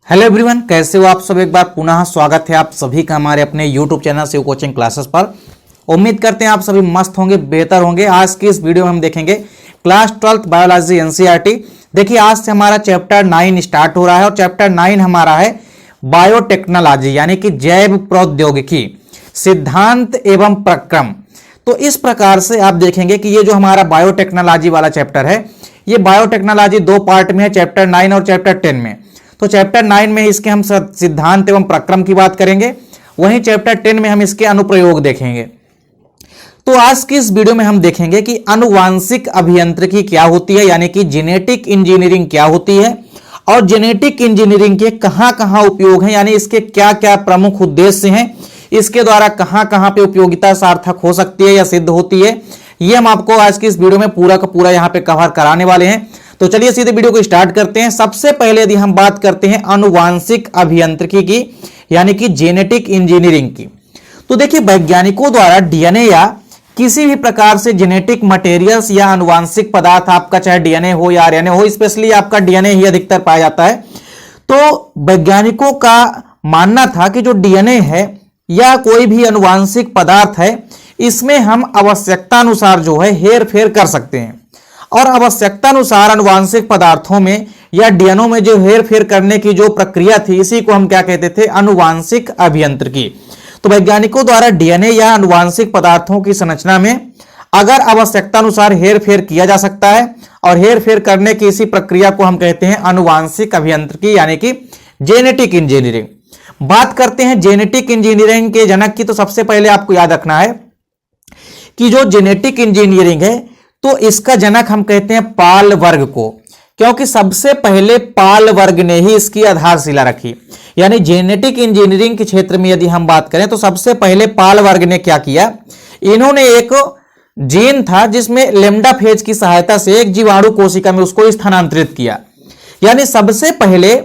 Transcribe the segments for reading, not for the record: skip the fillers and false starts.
Hello everyone, कैसे हो आप सब। एक बार पुनः स्वागत है आप सभी का हमारे अपने YouTube channel Shiv coaching classes पर। उम्मीद करते हैं आप सभी मस्त होंगे, बेहतर होंगे। आज की इस वीडियो में हम देखेंगे क्लास 12th बायोलॉजी एनसीईआरटी। देखिए, आज से हमारा चैप्टर 9 स्टार्ट हो रहा है और चैप्टर 9 हमारा है बायोटेक्नोलॉजी यानी कि जैव प्रौद्योगिकी, सिद्धांत एवं प्रक्रम। तो इस प्रकार से आप देखेंगे कि ये जो हमारा बायोटेक्नोलॉजी वाला चैप्टर है, ये बायोटेक्नोलॉजी दो पार्ट में है, चैप्टर 9 और चैप्टर 10 में। तो चैप्टर 9 में इसके हम सिद्धांत एवं प्रक्रम की बात करेंगे, वहीं चैप्टर 10 में हम इसके अनुप्रयोग देखेंगे। तो आज की इस वीडियो में हम देखेंगे कि आनुवांशिक अभियांत्रिकी क्या होती है, यानी कि जेनेटिक इंजीनियरिंग क्या होती है और जेनेटिक इंजीनियरिंग के कहां कहां उपयोग हैं, यानी इसके क्या क्या प्रमुख उद्देश्य हैं, इसके द्वारा कहां कहां पे उपयोगिता सार्थक हो सकती है या सिद्ध होती है, ये हम आपको आज की इस वीडियो में पूरा का पूरा यहां पे कवर कराने वाले हैं। तो चलिए सीधे वीडियो को स्टार्ट करते हैं। सबसे पहले यदि हम बात करते हैं आनुवांशिक अभियांत्रिकी की, यानी कि जेनेटिक इंजीनियरिंग की, तो देखिए वैज्ञानिकों द्वारा डीएनए या किसी भी प्रकार से जेनेटिक मटेरियल्स या आनुवांशिक पदार्थ, आपका चाहे डीएनए हो या आरएनए हो, स्पेशली आपका डीएनए ही अधिकतर पाया जाता है। तो वैज्ञानिकों का मानना था कि जो डीएनए है या कोई भी आनुवांशिक पदार्थ है, इसमें हम आवश्यकता अनुसार जो है हेर फेर कर सकते हैं। और आवश्यकता अनुसार आनुवांशिक पदार्थों में या डीएनए में जो हेर फेर करने की जो प्रक्रिया थी, इसी को हम क्या कहते थे, आनुवांशिक अभियांत्रिकी। तो वैज्ञानिकों द्वारा डीएनए या आनुवांशिक पदार्थों की संरचना में अगर आवश्यकता अनुसार हेर फेर किया जा सकता है, और हेर फेर करने की इसी प्रक्रिया को हम कहते हैं आनुवांशिक अभियांत्रिकी यानी कि जेनेटिक इंजीनियरिंग। बात करते हैं जेनेटिक इंजीनियरिंग के जनक की, तो सबसे पहले आपको याद रखना है कि जो जेनेटिक इंजीनियरिंग है, तो इसका जनक हम कहते हैं पाल वर्ग को, क्योंकि सबसे पहले पाल वर्ग ने ही इसकी आधारशिला रखी। यानी जेनेटिक इंजीनियरिंग के क्षेत्र में यदि हम बात करें, तो सबसे पहले पाल वर्ग ने क्या किया, इन्होंने एक जीन था जिसमें लेम्डा फेज की सहायता से एक जीवाणु कोशिका में उसको स्थानांतरित किया। यानी सबसे पहले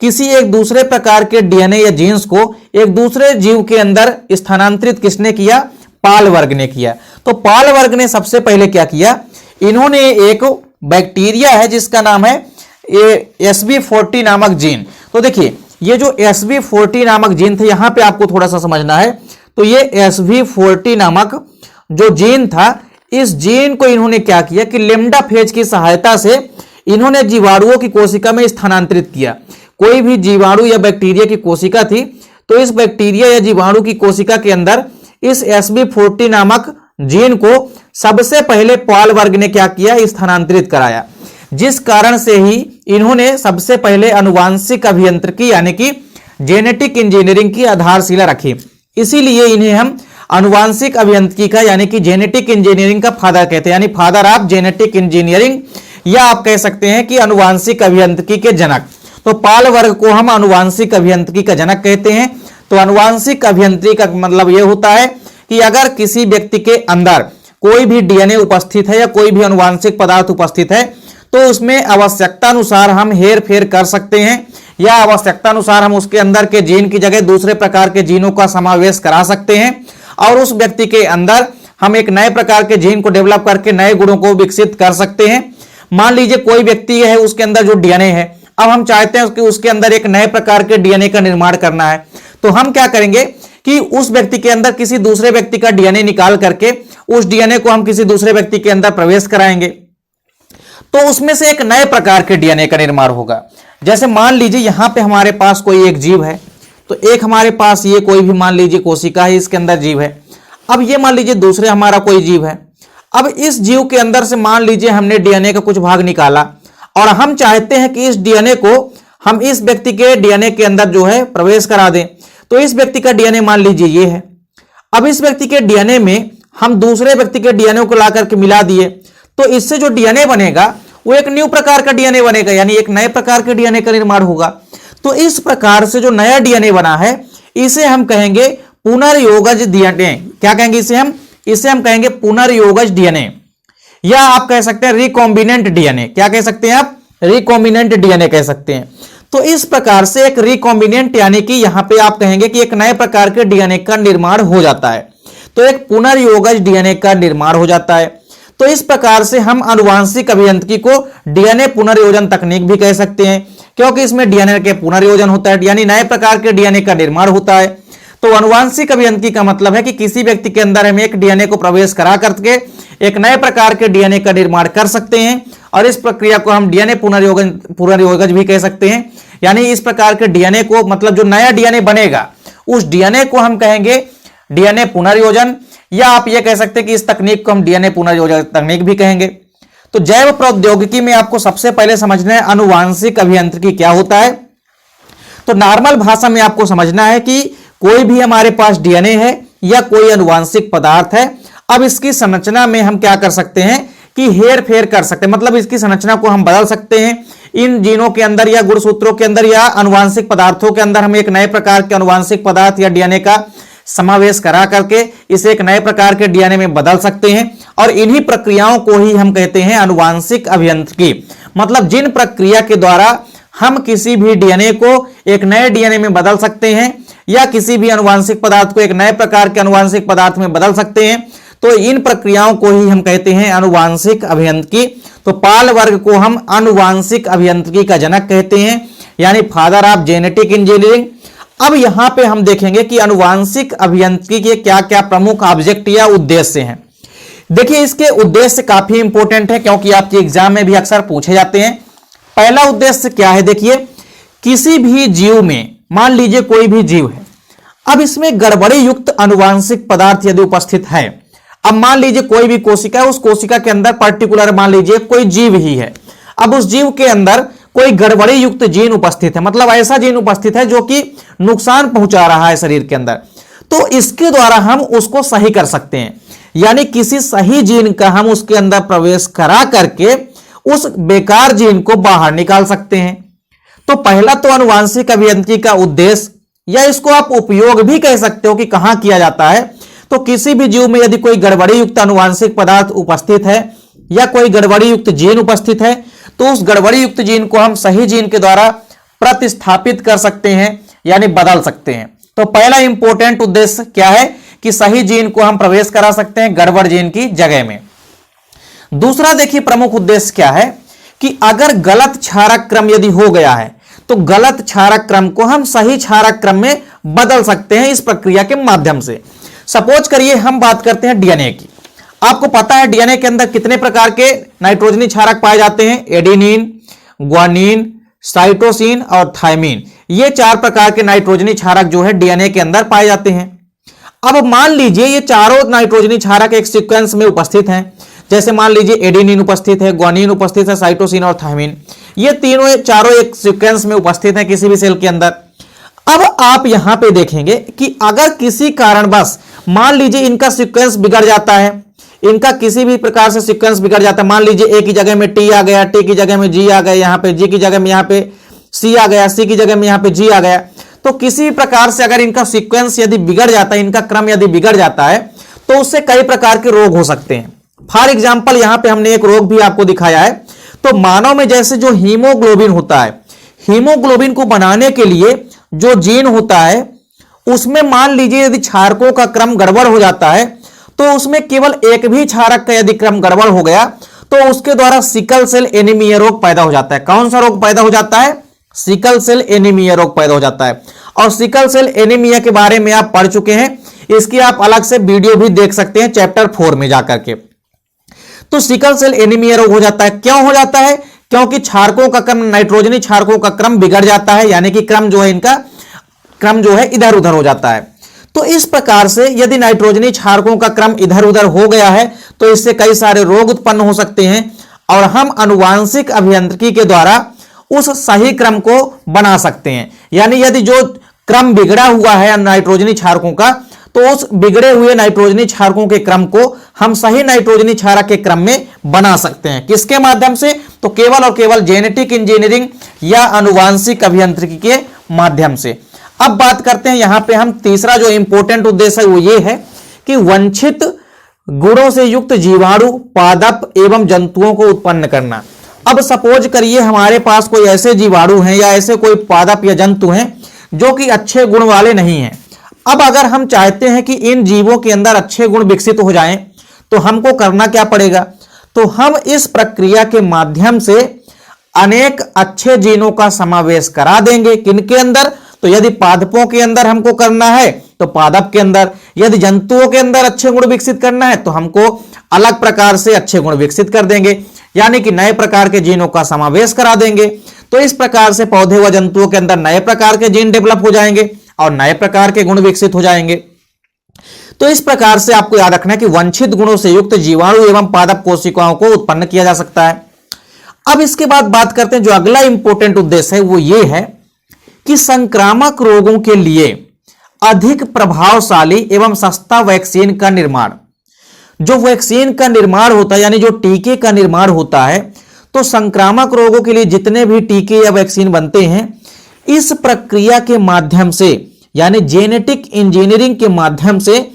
किसी एक दूसरे प्रकार के डीएनए या जीन्स को एक दूसरे जीव के अंदर स्थानांतरित किसने किया, पाल वर्ग ने किया। तो पाल वर्ग ने सबसे पहले क्या किया, इन्होंने एक बैक्टीरिया है जिसका नाम है SV40 नामक जीन। तो देखिए, ये जो SV40 नामक जीन थे, यहां पे आपको थोड़ा सा समझना है। तो ये SV40 नामक जो जीन था, इस जीन को इन्होंने क्या किया कि लेम्डा फेज की सहायता से इन्होंने जीवाणुओं की कोशिका में स्थानांतरित किया। कोई भी जीवाणु या बैक्टीरिया की कोशिका थी, तो इस बैक्टीरिया या जीवाणु की कोशिका के अंदर इस SV40 नामक जीन को सबसे पहले पाल वर्ग ने क्या किया, स्थानांतरित कराया, जिस कारण से ही इन्होंने सबसे पहले आनुवांशिक अभियांत्रिकी यानी कि जेनेटिक इंजीनियरिंग की आधारशिला रखी। इसीलिए इन्हें हम आनुवांशिक अभियांत्रिकी का यानी कि जेनेटिक इंजीनियरिंग का फादर कहते हैं, यानी फादर ऑफ जेनेटिक इंजीनियरिंग, या आप कह सकते हैं कि आनुवांशिक अभियांत्रिकी के जनक। तो पाल वर्ग को हम आनुवांशिक अभियांत्रिकी का जनक कहते हैं। तो आनुवांशिक अभियांत्रिकी का मतलब यह होता है कि अगर किसी व्यक्ति के अंदर कोई भी डीएनए उपस्थित है या कोई भी आनुवांशिक पदार्थ उपस्थित है, तो उसमें आवश्यकता अनुसार हम हेर फेर कर सकते हैं, या आवश्यकता अनुसार हम उसके अंदर के जीन की जगह दूसरे प्रकार के जीनों का समावेश करा सकते हैं, और उस व्यक्ति के अंदर हम एक नए प्रकार के जीन को डेवलप करके नए गुणों को विकसित कर सकते हैं। मान लीजिए कोई व्यक्ति है, उसके अंदर जो डीएनए है, अब हम चाहते हैं कि उसके अंदर एक नए प्रकार के डीएनए का निर्माण करना है, तो हम क्या करेंगे कि उस व्यक्ति के अंदर किसी दूसरे व्यक्ति का डीएनए निकाल करके उस डीएनए को हम किसी दूसरे व्यक्ति के अंदर प्रवेश कराएंगे, तो उसमें से एक नए प्रकार के डीएनए का निर्माण होगा। जैसे मान लीजिए यहां पे हमारे पास कोई एक जीव है, तो एक हमारे पास ये कोई भी मान लीजिए कोशिका है, इसके अंदर जीव है। अब ये मान लीजिए दूसरे हमारा कोई जीव है। अब इस जीव के अंदर से मान लीजिए हमने डीएनए का कुछ भाग निकाला, और हम चाहते हैं कि इस डीएनए को हम इस व्यक्ति के डीएनए के अंदर जो है प्रवेश करा दें। तो इस व्यक्ति का डीएनए मान लीजिए ये है। अब इस व्यक्ति के डीएनए में हम दूसरे व्यक्ति के डीएनए को ला करके मिला दिए, तो इससे जो डीएनए बनेगा वो एक न्यू प्रकार का डीएनए बनेगा, यानी एक नए प्रकार के डीएनए का निर्माण होगा। तो इस प्रकार से जो नया डीएनए बना है, इसे हम कहेंगे पुनर्योगज डीएनए। क्या कहेंगे इसे हम कहेंगे पुनर्योगज डीएनए, या आप कह सकते हैं रिकॉम्बिनेंट डीएनए। क्या कह सकते हैं आप, रिकॉम्बिनेंट डीएनए कह सकते हैं। तो इस प्रकार से एक रिकॉम्बिनेंट यानी कि यहां पे आप कहेंगे कि एक नए प्रकार के डीएनए का निर्माण हो जाता है, तो एक पुनर्योगज डीएनए का निर्माण हो जाता है। तो इस प्रकार से हम आनुवांशिक अभियांत्रिकी को डीएनए पुनर्योजन तकनीक भी कह सकते हैं, क्योंकि इसमें डीएनए के पुनर्योजन होता है, यानी नए प्रकार के डीएनए का निर्माण होता है। तो आनुवांशिक अभियांत्रिकी का मतलब है कि किसी व्यक्ति के अंदर हम एक डीएनए को प्रवेश करा करके एक नए प्रकार के डीएनए का निर्माण कर सकते हैं, और इस प्रक्रिया को हम डीएनए पुनर्योजन भी कह सकते हैं। यानी इस प्रकार के डीएनए को, मतलब जो नया डीएनए बनेगा उस डीएनए को हम कहेंगे डीएनए पुनर्योजन, या आप ये कह सकते हैं कि इस तकनीक को हम डीएनए पुनर्योजन तकनीक भी कहेंगे। तो जैव प्रौद्योगिकी में आपको सबसे पहले समझना है आनुवांशिक अभियांत्रिकी क्या होता है। तो नॉर्मल भाषा में आपको समझना है कि कोई भी हमारे पास डीएनए है या कोई आनुवांशिक पदार्थ है, अब इसकी संरचना में हम क्या कर सकते हैं कि हेर फेर कर सकते हैं, मतलब इसकी संरचना को हम बदल सकते हैं। इन जीनों के अंदर या गुणसूत्रों के अंदर या आनुवांशिक पदार्थों के अंदर हम एक नए प्रकार के आनुवांशिक पदार्थ या डीएनए का समावेश करा करके इसे एक नए प्रकार के डीएनए में बदल सकते हैं, और इन्हीं प्रक्रियाओं को ही हम कहते हैं आनुवांशिक अभियांत्रिकी। मतलब जिन प्रक्रिया के द्वारा हम किसी भी डीएनए को एक नए डीएनए में बदल सकते हैं या किसी भी आनुवांशिक पदार्थ को एक नए प्रकार के आनुवांशिक पदार्थ में बदल सकते हैं, तो इन प्रक्रियाओं को ही हम कहते हैं आनुवांशिक अभियांत्रिकी। तो पाल वर्ग को हम आनुवांशिक अभियांत्रिकी का जनक कहते हैं, यानी फादर ऑफ जेनेटिक इंजीनियरिंग। अब यहां पे हम देखेंगे कि आनुवांशिक अभियांत्रिकी के क्या क्या प्रमुख ऑब्जेक्ट या उद्देश्य हैं। देखिए, इसके उद्देश्य काफी इंपॉर्टेंट है, क्योंकि आपके एग्जाम में भी अक्सर पूछे जाते हैं। पहला उद्देश्य क्या है, देखिए, किसी भी जीव में, मान लीजिए कोई भी जीव है, अब इसमें गड़बड़ी युक्त आनुवांशिक पदार्थ यदि उपस्थित है, अब मान लीजिए कोई भी कोशिका है, उस कोशिका के अंदर पर्टिकुलर मान लीजिए कोई जीव ही है, अब उस जीव के अंदर कोई गड़बड़ी युक्त जीन उपस्थित है, मतलब ऐसा जीन उपस्थित है जो कि नुकसान पहुंचा रहा है शरीर के अंदर, तो इसके द्वारा हम उसको सही कर सकते हैं। यानी किसी सही जीन का हम उसके अंदर प्रवेश करा करके उस बेकार जीन को बाहर निकाल सकते हैं। तो पहला तो आनुवांशिक अभियांत्रिकी का उद्देश्य, या इसको आप उपयोग भी कह सकते हो कि कहां किया जाता है, तो किसी भी जीव में यदि कोई गड़बड़ी युक्त आनुवांशिक पदार्थ उपस्थित है या कोई गड़बड़ी युक्त जीन उपस्थित है, तो उस गड़बड़ी युक्त जीन को हम सही जीन के द्वारा प्रतिस्थापित कर सकते हैं, यानी बदल सकते हैं। तो पहला इंपॉर्टेंट उद्देश्य क्या है कि सही जीन को हम प्रवेश करा सकते हैं गड़बड़ जीन की जगह में। दूसरा देखिए प्रमुख उद्देश्य क्या है कि अगर गलत क्षारक क्रम यदि हो गया है, तो गलत क्षारक क्रम को हम सही क्षारक क्रम में बदल सकते हैं इस प्रक्रिया के माध्यम से। सपोज करिए हम बात करते हैं डीएनए की। आपको पता है डीएनए के अंदर कितने प्रकार के नाइट्रोजनी क्षारक पाए जाते हैं, एडेनिन, ग्वानिन, साइटोसिन और थायमिन। ये 4 प्रकार के नाइट्रोजनी क्षारक जो है डीएनए के अंदर पाए जाते हैं। अब मान लीजिए ये चारों नाइट्रोजनी क्षारक एक सीक्वेंस में उपस्थित हैं, जैसे मान लीजिए एडेनिन उपस्थित है, ग्वानिन उपस्थित है, साइटोसिन और थायमिन, ये तीनों चारों एक सीक्वेंस में उपस्थित हैं किसी भी सेल के अंदर। अब आप यहां पे देखेंगे कि अगर किसी कारणवश मान लीजिए इनका सीक्वेंस बिगड़ जाता है, इनका किसी भी प्रकार से सीक्वेंस बिगड़ जाता है, मान लीजिए ए की जगह में टी आ गया, टी की जगह में जी आ गया, यहाँ पे जी की जगह में यहाँ पे सी आ गया, सी की जगह में यहाँ पे जी आ गया, तो किसी भी प्रकार से अगर इनका सीक्वेंस यदि बिगड़ जाता है, इनका क्रम यदि बिगड़ जाता है, तो उससे कई प्रकार के रोग हो सकते हैं। फॉर एग्जाम्पल यहां पे हमने एक रोग भी आपको दिखाया है। तो मानव में जैसे जो हीमोग्लोबिन होता है, हीमोग्लोबिन को बनाने के लिए जो जीन होता है, उसमें मान लीजिए यदि क्षारकों का क्रम गड़बड़ हो जाता है, तो उसमें केवल एक भी क्षारक का यदि क्रम गड़बड़ हो गया, तो उसके द्वारा सिकल सेल एनीमिया रोग पैदा हो जाता है। कौन सा रोग पैदा हो जाता है? सिकल सेल एनीमिया रोग पैदा हो जाता है। और सिकल सेल एनीमिया के बारे में आप पढ़ चुके हैं, इसकी आप अलग से वीडियो भी देख सकते हैं चैप्टर 4 में जाकर के। तो सिकल सेल एनीमिया रोग हो जाता है। क्यों हो जाता है? क्योंकि क्षारकों का क्रम, नाइट्रोजनी क्षारकों का क्रम बिगड़ जाता है, यानी कि क्रम जो है इनका क्रम जो है इधर उधर हो जाता है। तो इस प्रकार से यदि नाइट्रोजनी क्षारकों का क्रम इधर उधर हो गया है, तो इससे कई सारे रोग उत्पन्न हो सकते हैं, और हम आनुवांशिक अभियांत्रिकी के द्वारा उस सही क्रम को बना सकते हैं। यानी यदि जो क्रम बिगड़ा हुआ है नाइट्रोजनी क्षारकों का, तो उस बिगड़े हुए नाइट्रोजनी क्षारकों के क्रम को हम सही नाइट्रोजनी क्षारक के क्रम में बना सकते हैं। किसके माध्यम से? तो केवल और केवल जेनेटिक इंजीनियरिंग या आनुवांशिक अभियांत्रिकी के माध्यम से। अब बात करते हैं यहां पे हम तीसरा जो इंपॉर्टेंट उद्देश्य है वो ये है कि वांछित गुणों से युक्त जीवाणु, पादप एवं जंतुओं को उत्पन्न करना। अब सपोज करिए हमारे पास कोई ऐसे जीवाणु हैं या ऐसे कोई पादप या जंतु हैं जो कि अच्छे गुण वाले नहीं हैं। अब अगर हम चाहते हैं कि इन जीवों के अंदर अच्छे गुण विकसित हो जाएं, तो हमको करना क्या पड़ेगा? तो हम इस प्रक्रिया के माध्यम से अनेक अच्छे जीनों का समावेश करा देंगे। किनके अंदर? तो यदि पादपों के अंदर हमको करना है तो पादप के अंदर, यदि जंतुओं के अंदर अच्छे गुण विकसित करना है तो हमको अलग प्रकार से अच्छे गुण विकसित कर देंगे, यानी कि नए प्रकार के जीनों का समावेश करा देंगे। तो इस प्रकार से पौधे व जंतुओं के अंदर नए प्रकार के जीन डेवलप हो जाएंगे और नए प्रकार के गुण विकसित हो जाएंगे। तो इस प्रकार से आपको याद रखना है कि वांछित गुणों से युक्त जीवाणु एवं पादप कोशिकाओं को उत्पन्न किया जा सकता है। अब इसके बाद बात करते हैं, जो अगला इंपॉर्टेंट उद्देश्य है वो ये है कि संक्रामक रोगों के लिए अधिक प्रभावशाली एवं सस्ता वैक्सीन का निर्माण। जो वैक्सीन का निर्माण होता है, यानी जो टीके का निर्माण होता है, तो संक्रामक रोगों के लिए जितने भी टीके या वैक्सीन बनते हैं, इस प्रक्रिया के माध्यम से, यानी जेनेटिक इंजीनियरिंग के माध्यम से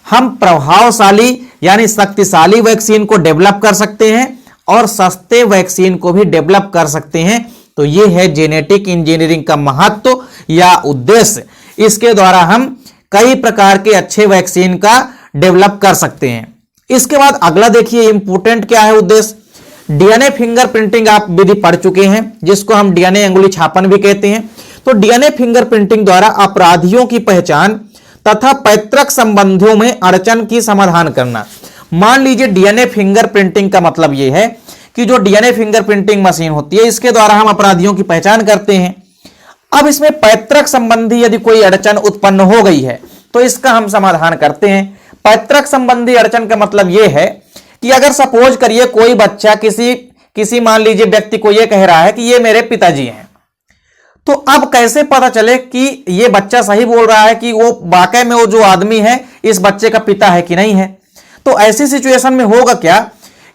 हम प्रभावशाली यानी शक्तिशाली वैक्सीन को डेवलप कर सकते हैं और सस्ते वैक्सीन को भी डेवलप कर सकते हैं। तो यह है जेनेटिक इंजीनियरिंग का महत्व या उद्देश्य। इसके द्वारा हम कई प्रकार के अच्छे वैक्सीन का डेवलप कर सकते हैं। इसके बाद अगला देखिए इंपॉर्टेंट क्या है उद्देश्य, डीएनए फिंगरप्रिंटिंग आप विधि पढ़ चुके हैं, जिसको हम डीएनए अंगुली छापन भी कहते हैं। तो डीएनए फिंगरप्रिंटिंग द्वारा अपराधियों की पहचान तथा पैतृक संबंधियों में अड़चन की समाधान करना। मान लीजिए डीएनए फिंगरप्रिंटिंग का मतलब यह है कि जो डीएनए फिंगरप्रिंटिंग मशीन होती है, इसके द्वारा हम अपराधियों की पहचान करते हैं। अब इसमें पैतृक संबंधी यदि कोई अड़चन उत्पन्न हो गई है तो इसका हम समाधान करते हैं। पैतृक संबंधी अड़चन का मतलब यह है कि अगर सपोज करिए कोई बच्चा किसी मान लीजिए व्यक्ति को यह कह रहा है कि ये मेरे पिताजी हैं, तो अब कैसे पता चले कि ये बच्चा सही बोल रहा है कि वो वाकई में वो जो आदमी है इस बच्चे का पिता है कि नहीं है। तो ऐसी सिचुएशन में होगा क्या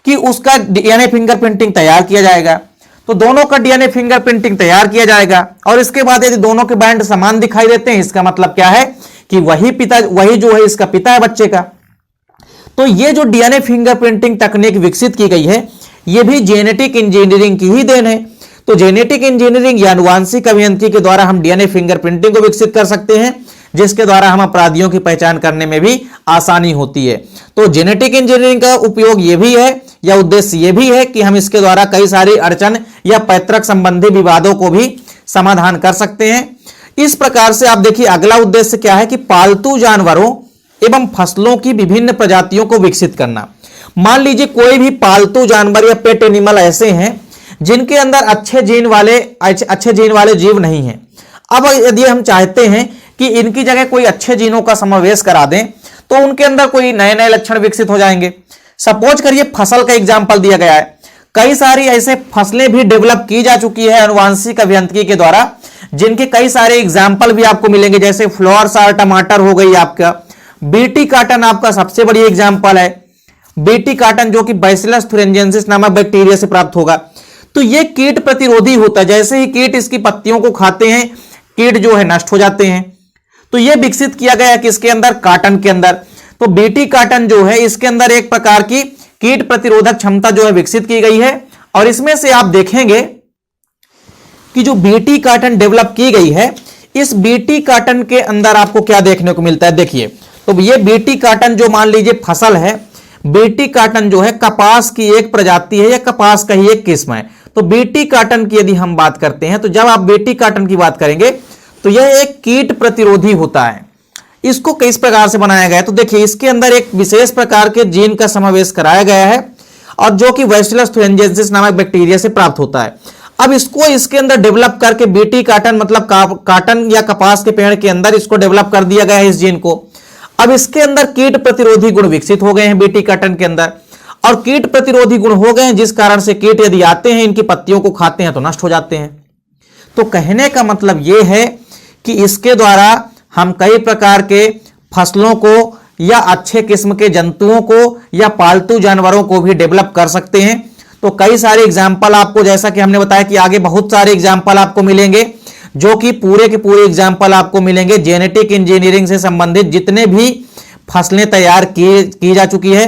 कि उसका डीएनए फिंगरप्रिंटिंग तैयार किया जाएगा। तो दोनों का डीएनए फिंगरप्रिंटिंग तैयार किया जाएगा और इसके बाद यदि दोनों के बैंड समान दिखाई देते हैं, इसका मतलब क्या है कि वही जो है इसका पिता है बच्चे का। तो ये जो डीएनए फिंगरप्रिंटिंग तकनीक विकसित की गई है, ये भी जेनेटिक इंजीनियरिंग की ही देन है। तो जेनेटिक इंजीनियरिंग या आनुवांशिक अभियांत्रिकी के द्वारा हम डीएनए फिंगरप्रिंटिंग को विकसित कर सकते हैं, जिसके द्वारा हम अपराधियों की पहचान करने में भी आसानी होती है। तो जेनेटिक इंजीनियरिंग का उपयोग यह भी है या उद्देश्य यह भी है कि हम इसके द्वारा कई सारी अड़चन या पैतृक संबंधी विवादों को भी समाधान कर सकते हैं। इस प्रकार से आप देखिए अगला उद्देश्य क्या है कि पालतू जानवरों एवं फसलों की विभिन्न प्रजातियों को विकसित करना। मान लीजिए कोई भी पालतू जानवर या पेट एनिमल ऐसे हैं जिनके अंदर अच्छे जीन वाले जीव नहीं हैं। अब यदि हम चाहते हैं कि इनकी जगह कोई अच्छे जीनों का समावेश करा दें तो उनके अंदर कोई नए नए लक्षण विकसित हो जाएंगे। सपोज करिए फसल का एग्जाम्पल दिया गया है, कई सारी ऐसे फसलें भी डेवलप की जा चुकी है आनुवांशिक अभियांत्रिकी के द्वारा, जिनके कई सारे एग्जाम्पल भी आपको मिलेंगे, जैसे फ्लावर सार टमाटर हो गई आपका, बीटी काटन आपका सबसे बड़ी एग्जाम्पल है। बीटी काटन जो कि बैसिलस थुरिंजेंसिस नामक बैक्टीरिया से प्राप्त होगा। तो यह कीट प्रतिरोधी होता है, जैसे ही कीट इसकी पत्तियों को खाते हैं कीट जो है नष्ट हो जाते हैं। तो यह विकसित किया गया किसके अंदर? काटन के अंदर। तो बीटी काटन जो है इसके अंदर एक प्रकार की कीट प्रतिरोधक क्षमता जो है विकसित की गई है। और इसमें से आप देखेंगे कि जो बीटी काटन डेवलप की गई है, इस बीटी काटन के अंदर आपको क्या देखने को मिलता है, देखिए। तो ये बीटी काटन जो मान लीजिए फसल है, बीटी काटन जो है कपास की एक प्रजाति है या कपास का ही एक किस्म है। तो बीटी काटन की यदि हम बात करते हैं, तो जब आप बीटी काटन की बात करेंगे तो यह एक कीट प्रतिरोधी होता है। इसको किस प्रकार से बनाया गया है, तो देखिए इसके अंदर एक विशेष प्रकार के जीन का समावेश कराया गया है और जो कि बैसिलस थुरिंजेंसिस नामक बैक्टीरिया से प्राप्त होता है। अब इसको इसके अंदर डेवलप करके बीटी काटन मतलब काटन या कपास के पेड़ के अंदर इसको डेवलप कर दिया गया है इस जीन को। अब इसके अंदर कीट प्रतिरोधी गुण विकसित हो गए हैं बीटी काटन के अंदर, और कीट प्रतिरोधी गुण हो गए हैं जिस कारण से कीट यदि आते हैं इनकी पत्तियों को खाते हैं तो नष्ट हो जाते हैं। तो कहने का मतलब यह है कि इसके द्वारा हम कई प्रकार के फसलों को या अच्छे किस्म के जंतुओं को या पालतू जानवरों को भी डेवलप कर सकते हैं। तो कई सारे एग्जाम्पल आपको, जैसा कि हमने बताया कि आगे बहुत सारे एग्जाम्पल आपको मिलेंगे, जो कि पूरे के पूरे एग्जाम्पल आपको मिलेंगे जेनेटिक इंजीनियरिंग से संबंधित जितने भी फसलें तैयार की जा चुकी है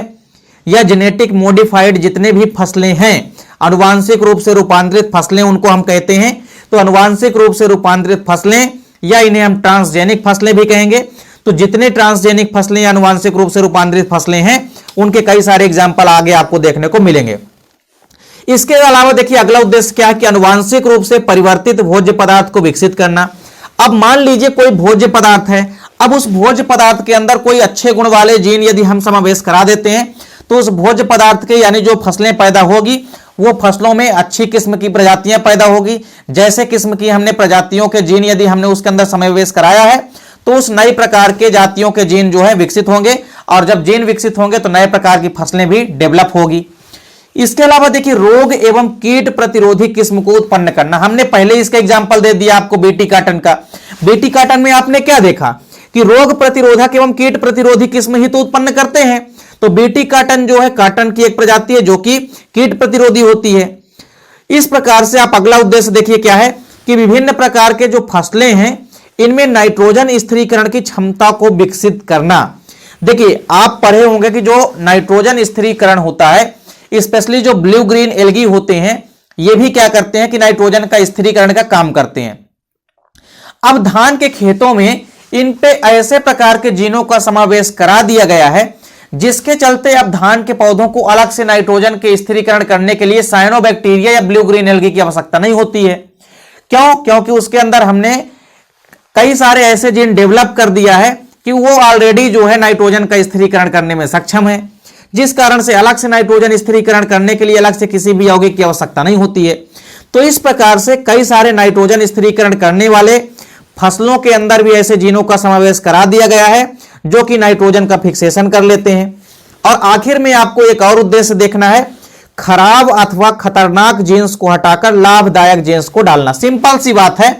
या जेनेटिक मॉडिफाइड जितने भी फसलें हैं, आनुवांशिक रूप से रूपांतरित फसलें उनको हम कहते हैं। तो आनुवांशिक रूप से रूपांतरित फसलें या इन्हें हम ट्रांसजेनिक फसलें भी कहेंगे। तो जितने ट्रांसजेनिक फसलें या आनुवांशिक रूप से रूपांतरित फसलें हैं उनके कई सारे एग्जाम्पल आगे आपको देखने को मिलेंगे। इसके अलावा देखिए अगला उद्देश्य क्या है कि आनुवांशिक रूप से परिवर्तित भोज्य पदार्थ को विकसित करना। अब मान लीजिए कोई भोज्य पदार्थ है, अब उस भोज्य पदार्थ के अंदर कोई अच्छे गुण वाले जीन यदि हम समावेश करा देते हैं तो उस भोज्य पदार्थ के यानी जो फसलें पैदा होगी वो फसलों में अच्छी किस्म की प्रजातियां पैदा होगी। जैसे किस्म की हमने प्रजातियों के जीन यदि हमने उसके अंदर समावेश कराया है तो उस नई प्रकार के जातियों के जीन जो है विकसित होंगे, और जब जीन विकसित होंगे तो नए प्रकार की फसलें भी डेवलप होगी। इसके अलावा देखिए रोग एवं कीट प्रतिरोधी किस्म को उत्पन्न करना। हमने पहले इसका एग्जाम्पल दे दिया आपको बीटी काटन का। बीटी काटन में आपने क्या देखा कि रोग प्रतिरोधक एवं कीट प्रतिरोधी किस्म ही तो उत्पन्न करते हैं। तो बीटी काटन जो है काटन की एक प्रजाति है जो कि कीट प्रतिरोधी होती है। इस प्रकार से आप अगला उद्देश्य देखिए क्या है कि विभिन्न प्रकार के जो फसलें हैं इनमें नाइट्रोजन स्थिरीकरण की क्षमता को विकसित करना। देखिए आप पढ़े होंगे कि जो नाइट्रोजन स्थिरीकरण होता है, स्पेशली जो ब्लू ग्रीन एल्गी होते हैं, ये भी क्या करते हैं कि नाइट्रोजन का स्थिरीकरण का काम करते हैं। अब धान के खेतों में इन पे ऐसे प्रकार के जीनों का समावेश करा दिया गया है जिसके चलते अब धान के पौधों को अलग से नाइट्रोजन के स्थिरीकरण करने के लिए साइनोबैक्टीरिया या ब्लू ग्रीन एल्गी की आवश्यकता नहीं होती है। क्यों? क्योंकि उसके अंदर हमने कई सारे ऐसे जीन डेवलप कर दिया है कि वो ऑलरेडी जो है नाइट्रोजन का स्थिरीकरण करने में सक्षम है, जिस कारण से अलग से नाइट्रोजन स्थिरीकरण करने के लिए अलग से किसी भी यौगिक की आवश्यकता नहीं होती है। तो इस प्रकार से कई सारे नाइट्रोजन स्थिरीकरण करने वाले फसलों के अंदर भी ऐसे जीनों का समावेश करा दिया गया है जो कि नाइट्रोजन का फिक्सेशन कर लेते हैं। और आखिर में आपको एक और उद्देश्य देखना है, खराब अथवा खतरनाक जीन्स को हटाकर लाभदायक जीन्स को डालना। सिंपल सी बात है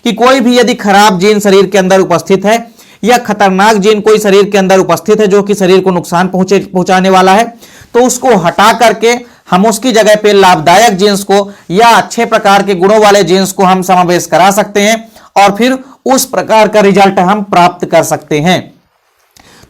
कि कोई भी यदि खराब जीन शरीर के अंदर उपस्थित है या खतरनाक जीन कोई शरीर के अंदर उपस्थित है जो कि शरीर को नुकसान पहुंचाने वाला है, तो उसको हटा करके हम उसकी जगह पे लाभदायक जीन्स को या अच्छे प्रकार के गुणों वाले जीन्स को हम समावेश करा सकते हैं और फिर उस प्रकार का रिजल्ट हम प्राप्त कर सकते हैं।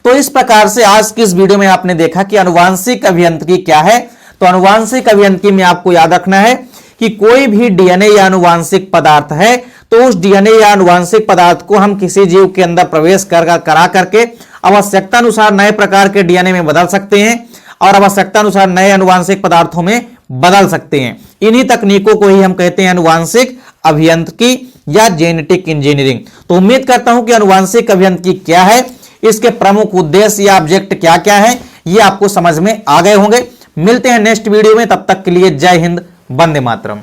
तो इस प्रकार से आज की इस वीडियो में आपने देखा कि आनुवांशिक अभियांत्रिकी क्या है। तो आनुवांशिक अभियांत्रिकी में आपको याद रखना है कि कोई भी डीएनए या आनुवांशिक पदार्थ है तो उस डीएनए या आनुवांशिक पदार्थ को हम किसी जीव के अंदर प्रवेश करा करके आवश्यकता अनुसार नए प्रकार के डीएनए में बदल सकते हैं और आवश्यकता अनुसार नए आनुवांशिक पदार्थों में बदल सकते हैं। इन्हीं तकनीकों को ही हम कहते हैं आनुवांशिक अभियांत्रिकी या जेनेटिक इंजीनियरिंग। तो उम्मीद करता हूं कि आनुवांशिक अभियांत्रिकी क्या है, इसके प्रमुख उद्देश्य या ऑब्जेक्ट क्या क्या है, ये आपको समझ में आ गए होंगे। मिलते हैं नेक्स्ट वीडियो में, तब तक के लिए जय हिंद, वंदे मातरम।